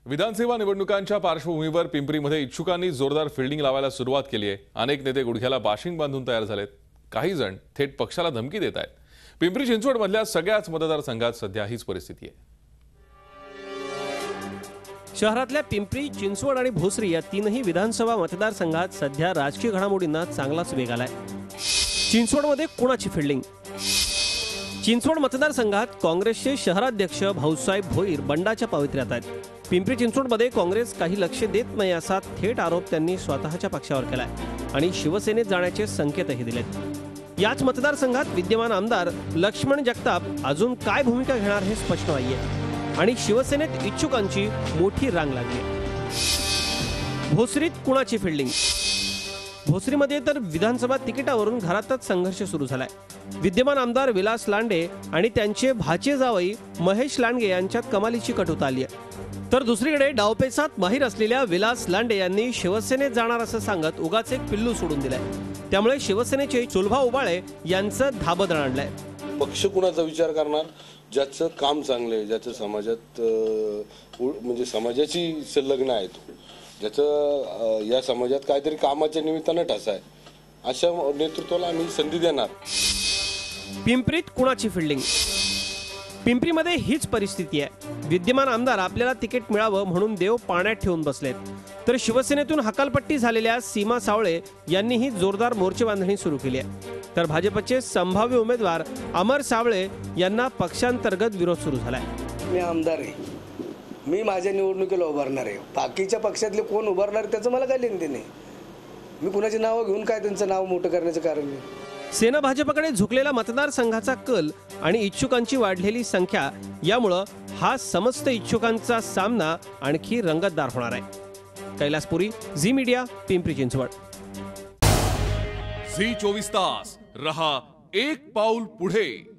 विधानसभा निवडणुकांच्या पार्श्वभूमीवर पिंपरीमध्ये इच्छुकांनी जोरदार फिल्डिंग लावायला सुरुवात केली आहे। अनेक नेते गुडघ्याला बाशिंग बांधून तयार झालेत। काही जण थेट पक्षाला धमकी देत आहेत। पिंपरी चिंचवड मधल्या सगळ्याच मतदारसंघात सध्या हीच परिस्थिती आहे। शहरातल्या पिंपरी, चिंचवड आणि भोसरी या तीनही विधानसभा मतदारसंघात सध्या राजकीय घडामोडींना चांगलाच वेग आलाय। चिंचवडमध्ये कोणाची फिल्डिंग? चिंचवड मतदारसंघात काँग्रेसचे शहराध्यक्ष भाऊसाहेब भोईर बंडाच्या पवित्र्यात आहेत। पिंपरी चिंचवडमध्ये काँग्रेस काही लक्ष देत नाही असा थेट आरोप त्यांनी स्वतःच्या पक्षावर केलाय आणि शिवसेनेत जाण्याचे संकेतही दिलेत। याच मतदारसंघात विद्यमान आमदार लक्ष्मण जगताप अजून काय भूमिका घेणार हे स्पष्ट नाहीये आणि शिवसेनेत इच्छुकांची मोठी रांग लागली। भोसरीत कुणाची फिल्डिंग? भोसरीमध्ये तर विधानसभा तिकिटावरून घरातच संघर्ष सुरू झालाय। विद्यमान आमदार विलास लांडे आणि त्यांचे भाचे जावई महेश लांडगे यांच्यात कमालीची कटुता आली आहे। तर दुसरीकडे डावपेचात माहीर असलेल्या विलास लांडे यांनी शिवसेनेत जाणार असं सांगत उगाच एक पिल्लू सोडून दिलंय। त्यामुळे शिवसेनेचे चुलभा उबाळे यांचं धाबं दणाणलंय। पक्ष कुणाचा विचार करणार? ज्याचं काम चांगलं आहे, ज्याचं समाजात म्हणजे समाजाची संलग्न आहे, ज्याचं या समाजात काहीतरी कामाच्या निमित्तानं ठसा आहे, अशा नेतृत्वाला आम्ही संधी देणार। पिंपरीत कुणाची फिल्डिंग? पिंपरीमध्ये हीच परिस्थिती आहे। विद्यमान आमदार आपल्याला तिकीट मिळावं म्हणून देव पाण्यात ठेवून बसलेत, तर शिवसेनेतून हकालपट्टी झालेल्या सीमा सावळे यांनीही जोरदार मोर्चे बांधणी सुरू केली आहे। तर भाजपचे संभाव्य उमेदवार अमर सावळे यांना पक्षांतर्गत विरोध सुरू झालाय। मी आमदार आहे, मी माझ्या निवडणुकीला उभारणार आहे। बाकीच्या पक्षातले कोण उभारणार त्याचं मला काय लेनदेन नाही। मी कुणाची नावं घेऊन काय त्यांचं नाव मोठं करण्याचं कारण नाही। सेना भाजपकडे झुकलेला मतदारसंघाचा कल आणि इच्छुकांची वाढलेली संख्या यामुळे हा समस्त इच्छुकांचा सामना आणखी रंगतदार होणार आहे। कैलासपुरी, झी मीडिया, पिंपरी चिंचवड। झी 24 तास रहा एक पाऊल पुढे।